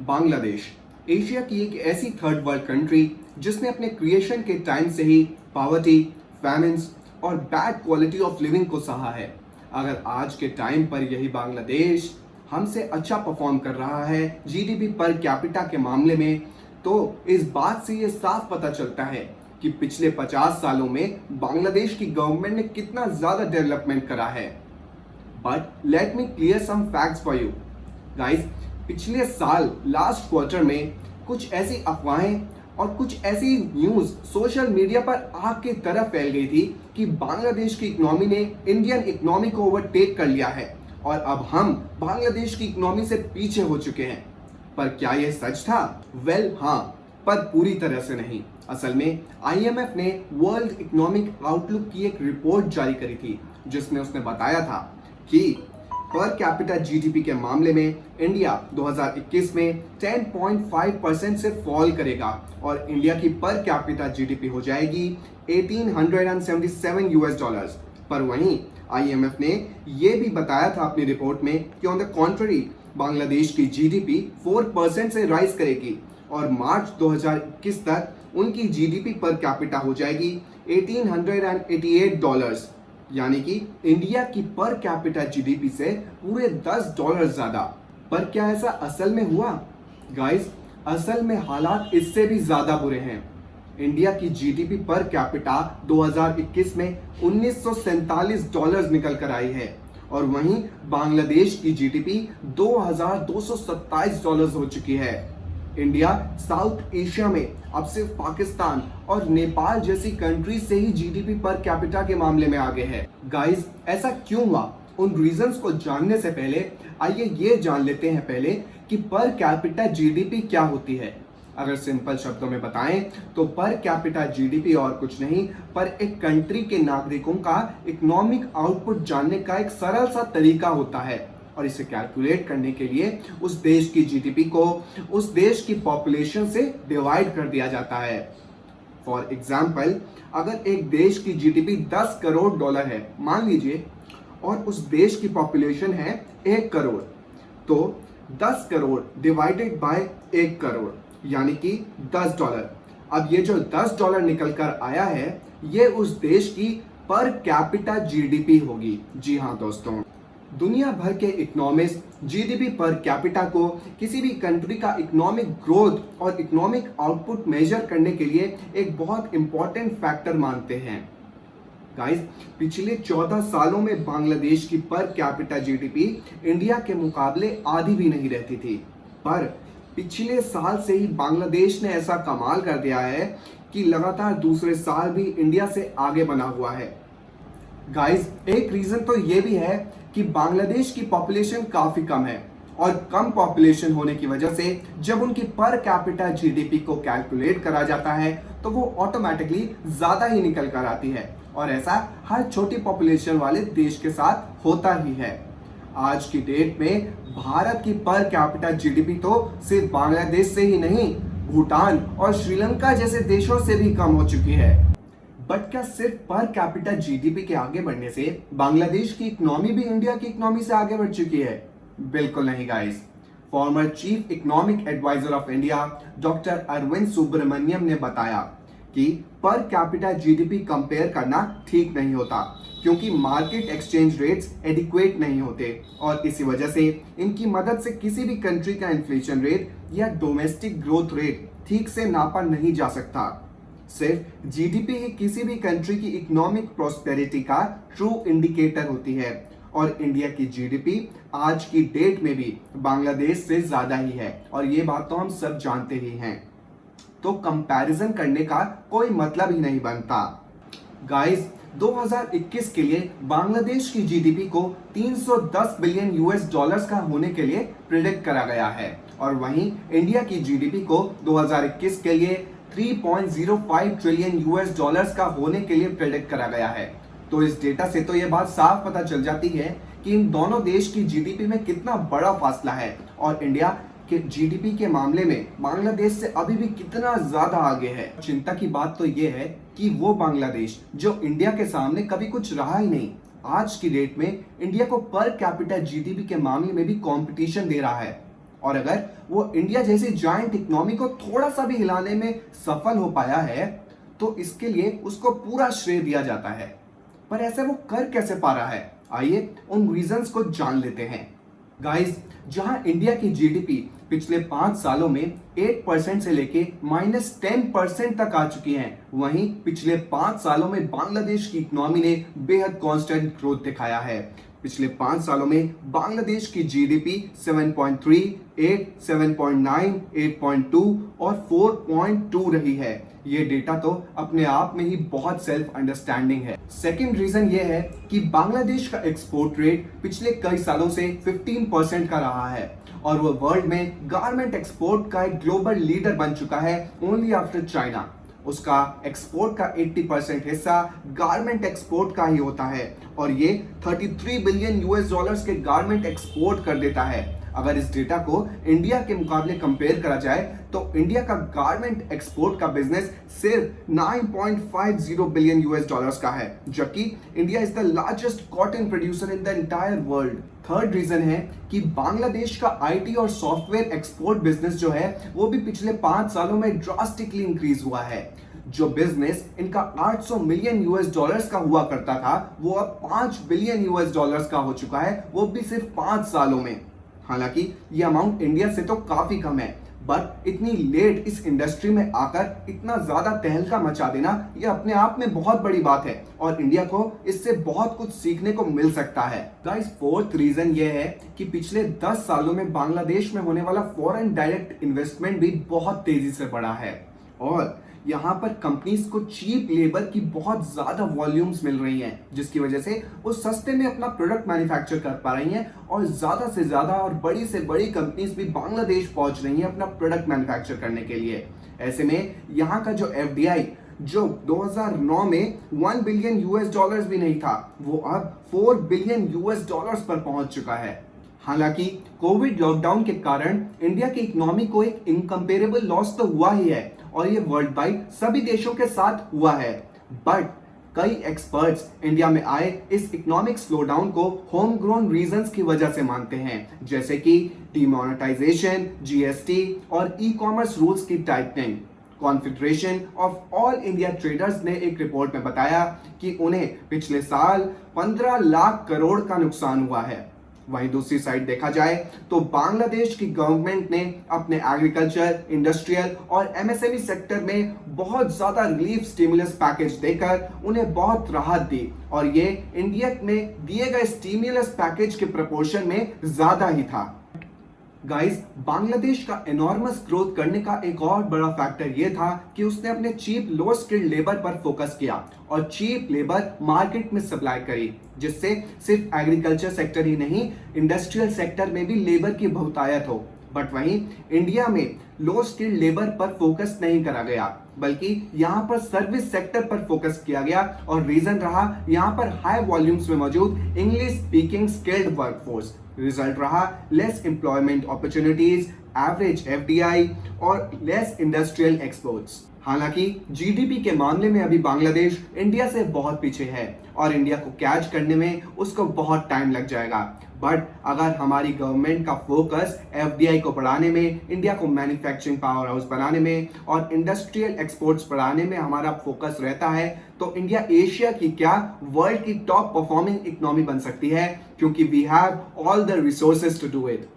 Bangladesh Asia की एक ऐसी थर्ड वर्ल्ड कंट्री जिसने अपने क्रिएशन के टाइम से ही पॉवर्टी, फैमिन्स और बैड क्वालिटी ऑफ लिविंग को सहा है। अगर आज के टाइम पर यही बांग्लादेश हमसे अच्छा परफॉर्म कर रहा है जीडीपी पर कैपिटा के मामले में, तो इस बात से ये साफ पता चलता है कि पिछले 50 सालों में बांग्लादेश की गवर्नमेंट ने कितना ज्यादा डेवलपमेंट करा है। But let me clear some facts for you guys. पिछले साल लास्ट क्वार्टर में कुछ ऐसी अफवाहें और कुछ ऐसी न्यूज सोशल मीडिया पर आग की तरह फैल गई थी कि बांग्लादेश की इकोनॉमी ने इंडियन इकोनॉमी को ओवरटेक कर लिया है और अब हम बांग्लादेश की इकोनॉमी से पीछे हो चुके हैं। पर क्या यह सच था? हाँ, पर पूरी तरह से नहीं। असल में आईएमएफ ने वर्ल्ड इकोनॉमिक आउटलुक की एक रिपोर्ट जारी करी थी जिसमें उसने बताया था कि पर कैपिटा जीडीपी के मामले में इंडिया 2021 में 10.5% से फॉल करेगा और इंडिया की पर कैपिटा जीडीपी हो जाएगी 1877 यूएस डॉलर्स। पर वहीं आईएमएफ ने यह भी बताया था अपनी रिपोर्ट में कि ऑन द कॉन्ट्ररी बांग्लादेश की जीडीपी 4% से राइज करेगी और मार्च 2021 तक उनकी जीडीपी पर कैपिटा हो जाएगी 1888 डॉलर्स, यानी कि इंडिया की पर कैपिटा जीडीपी से पूरे $10 ज्यादा। पर क्या ऐसा असल में हुआ? गाइस, असल में हालात इससे भी ज्यादा बुरे हैं। इंडिया की जीडीपी पर कैपिटा 2021 में $1947 निकल कर आई है और वहीं बांग्लादेश की जीडीपी $2227 हो चुकी है। इंडिया साउथ एशिया में अब सिर्फ पाकिस्तान और नेपाल जैसी कंट्री से ही जीडीपी पर कैपिटा के मामले में आगे है। गाइस, ऐसा क्यों हुआ? उन रीजंस को जानने से पहले आइए ये जान लेते हैं पहले कि पर कैपिटा जीडीपी क्या होती है। अगर सिंपल शब्दों में बताएं तो पर कैपिटा जीडीपी और कुछ नहीं पर एक कंट्री के नागरिकों का इकोनॉमिक आउटपुट जानने का एक सरल सा तरीका होता है और इसे कैलकुलेट करने के लिए उस देश की जीडीपी को उस देश की पॉपुलेशन से डिवाइड कर दिया जाता है। फॉर एग्जाम्पल, अगर एक देश की जीडीपी $10 करोड़ है मान लीजिए और उस देश की पॉपुलेशन है 1 करोड़, तो 10 करोड़ डिवाइडेड बाय 1 करोड़ यानी कि $10। अब ये जो $10 निकल कर आया है ये उस देश की पर कैपिटा जीडीपी होगी। जी हाँ दोस्तों, दुनिया भर के इकोनॉमिस्ट जीडीपी पर कैपिटा को किसी भी कंट्री का इकोनॉमिक ग्रोथ और इकोनॉमिक आउटपुट मेजर करने के लिए एक बहुत इंपॉर्टेंट फैक्टर मानते हैं। गाइस, पिछले 14 सालों में बांग्लादेश की पर कैपिटा जीडीपी इंडिया के मुकाबले आधी भी नहीं रहती थी, पर पिछले साल से ही बांग्लादेश ने ऐसा कमाल कर दिया है कि लगातार दूसरे साल भी इंडिया से आगे बना हुआ है। गाइस, एक रीजन तो ये भी है कि बांग्लादेश की पॉपुलेशन काफी कम है और कम पॉपुलेशन होने की वजह से जब उनकी पर कैपिटा जीडीपी को कैलकुलेट करा जाता है तो वो ऑटोमेटिकली ज्यादा ही निकल कर आती है और ऐसा हर छोटी पॉपुलेशन वाले देश के साथ होता ही है। आज की डेट में भारत की पर कैपिटा जीडीपी तो सिर्फ बांग्लादेश से ही नहीं, भूटान और श्रीलंका जैसे देशों से भी कम हो चुकी है। बट क्या सिर्फ पर कैपिटा जीडीपी के आगे बढ़ने से बांग्लादेश की इकोनॉमी भी इंडिया की इकोनॉमी से आगे बढ़ चुकी है? बिल्कुल नहीं guys. Former chief economic adviser of India doctor Arvind Subramanian ने बताया कि पर कैपिटा जीडीपी कंपेयर करना ठीक नहीं होता क्योंकि मार्केट एक्सचेंज रेट्स एडिक्वेट नहीं होते और इसी वजह से इनकी मदद से किसी भी कंट्री का इन्फ्लेशन रेट या डोमेस्टिक ग्रोथ रेट ठीक से नापा नहीं जा सकता। सिर्फ जीडीपी ही किसी भी कंट्री की इकोनॉमिक प्रोस्पेरिटी का ट्रू इंडिकेटर होती है और इंडिया की जीडीपी आज की डेट में भी बांग्लादेश से ज्यादा ही है और ये बात तो हम सब जानते ही हैं, तो कंपैरिजन करने का कोई मतलब ही नहीं बनता। गाइस, 2021 के लिए बांग्लादेश की जीडीपी को 310 बिलियन यूएस डॉलर्स का होने के लिए प्रिडिक्ट करा गया है और वहीं इंडिया की जीडीपी को 2021 के लिए 3.05 ट्रिलियन यूएस डॉलर्स का होने के लिए प्रेडिक्ट करा गया है। तो इस डेटा से तो यह बात साफ पता चल जाती है कि इन दोनों देश की जीडीपी में कितना बड़ा फासला है और इंडिया के जीडीपी के मामले में बांग्लादेश से अभी भी कितना ज्यादा आगे है। चिंता की बात तो यह है कि वो बांग्लादेश जो इंडिया के सामने कभी कुछ रहा ही नहीं, आज की डेट में इंडिया को पर कैपिटा जीडीपी के मामले में भी कंपटीशन दे रहा है और अगर वो इंडिया जैसी जायंट इकोनॉमी को थोड़ा सा भी हिलाने में सफल हो पाया है तो इसके लिए उसको पूरा श्रेय दिया जाता है। पर ऐसे वो कर कैसे पा रहा है, आइए उन रीजंस को जान लेते हैं। गाइस, जहां इंडिया की जीडीपी पिछले 5 सालों में 8% से लेके -10% तक आ चुकी है, वहीं पिछले 5 सालों में बांग्लादेश की इकोनॉमी ने बेहद कांस्टेंट ग्रोथ दिखाया है। पिछले 5 सालों में बांग्लादेश की जीडीपी 7.3, 8, 7.9, 8.2 और 4.2 रही है। ये डेटा तो अपने आप में ही बहुत सेल्फ अंडरस्टैंडिंग है। सेकंड रीजन ये है कि बांग्लादेश का एक्सपोर्ट रेट पिछले कई सालों से 15% का रहा है और वो वर्ल्ड में गारमेंट एक्सपोर्ट का एक ग्लोबल लीडर बन चुका है ओनली आफ्टर चाइना। उसका एक्सपोर्ट का 80% हिस्सा गारमेंट एक्सपोर्ट का ही होता है और ये 33 बिलियन यूएस डॉलर्स के गारमेंट एक्सपोर्ट कर देता है। अगर इस डेटा को इंडिया के मुकाबले कंपेयर करा जाए तो इंडिया का गारमेंट एक्सपोर्ट का बिजनेस सिर्फ 9.50 बिलियन यूएस डॉलर्स का है, जबकि India is the largest cotton producer in the entire world. Third reason है कि बांग्लादेश का आईटी और सॉफ्टवेयर एक्सपोर्ट बिजनेस जो है वो भी पिछले 5 सालों में ड्रास्टिकली इंक्रीज हुआ है। जो बिजनेस इनका 800 मिलियन यूएस डॉलर्स का हुआ करता था वो अब 5 बिलियन यूएस डॉलर्स का हो चुका है, वो भी सिर्फ 5 सालों में। हालांकि ये अमाउंट इंडिया से तो काफी कम है, बट इतनी लेट इस इंडस्ट्री में आकर इतना ज्यादा तहलका मचा देना ये अपने आप में बहुत बड़ी बात है और इंडिया को इससे बहुत कुछ सीखने को मिल सकता है। गाइस, फोर्थ रीजन ये है कि पिछले 10 सालों में बांग्लादेश में होने वाला फॉरेन डायरेक्ट इन्वेस्टमेंट भी बहुत तेजी से बढ़ा है और यहाँ पर कंपनीज को चीप लेबर की बहुत ज्यादा वॉल्यूम्स मिल रही हैं, जिसकी वजह से वो सस्ते में अपना प्रोडक्ट मैन्युफैक्चर कर पा रही हैं और ज्यादा से ज्यादा और बड़ी से बड़ी कंपनीज भी बांग्लादेश पहुंच रही हैं अपना प्रोडक्ट मैन्युफैक्चर करने के लिए। ऐसे में यहाँ का जो एफडीआई जो 2009 में 1 बिलियन यूएस डॉलर्स भी नहीं था, वो अब 4 बिलियन यूएस डॉलर्स पर पहुंच चुका है। हालांकि कोविड लॉकडाउन के कारण इंडिया की इकोनॉमी को एक इनकंपेरेबल लॉस तो हुआ ही है और ये वर्ल्ड वाइड सभी देशों के साथ हुआ है, बट कई एक्सपर्ट्स इंडिया में आए इस इकोनॉमिक स्लोडाउन को होम ग्रोन रीजंस की वजह से मानते हैं, जैसे कि डिमोनेटाइजेशन, जीएसटी और ई कॉमर्स रूल्स की tightening. Confederation of all India traders ने एक रिपोर्ट में बताया कि उन्हें पिछले साल 15 लाख करोड़ का नुकसान हुआ है। वहीं दूसरी साइड देखा जाए तो बांग्लादेश की गवर्नमेंट ने अपने एग्रीकल्चर, इंडस्ट्रियल और एमएसएमई सेक्टर में बहुत ज्यादा रिलीफ स्टिमुलस पैकेज देकर उन्हें बहुत राहत दी और ये इंडिया में दिए गए स्टिमुलस पैकेज के प्रोपोर्शन में ज्यादा ही था। गाइस, बांग्लादेश का एनॉर्मस ग्रोथ करने का एक और बड़ा फैक्टर यह था कि उसने अपने चीप लो स्किल्ड लेबर पर फोकस किया और चीप लेबर मार्केट में सप्लाई करी, जिससे सिर्फ एग्रीकल्चर सेक्टर ही नहीं इंडस्ट्रियल सेक्टर में भी लेबर की बहुतायत हो। बट वहीं इंडिया में लो स्किल्ड लेबर पर फोकस नहीं करा गया, बल्कि यहाँ पर सर्विस सेक्टर पर फोकस किया गया और रीजन रहा यहाँ पर हाई वॉल्यूम्स में मौजूद English speaking skilled workforce. Result रहा less employment opportunities, average FDI और लेस इंडस्ट्रियल एक्सपोर्ट्स। हालांकि जीडीपी के मामले में अभी बांग्लादेश इंडिया से बहुत पीछे है और इंडिया को कैच करने में उसको बहुत टाइम लग जाएगा, बट अगर हमारी गवर्नमेंट का फोकस एफडीआई को बढ़ाने में, इंडिया को मैन्युफैक्चरिंग पावर हाउस बनाने में और इंडस्ट्रियल एक्सपोर्ट्स बढ़ाने में हमारा फोकस रहता है तो इंडिया एशिया की क्या वर्ल्ड की टॉप परफॉर्मिंग इकोनॉमी बन सकती है, क्योंकि we have all the resources to do it.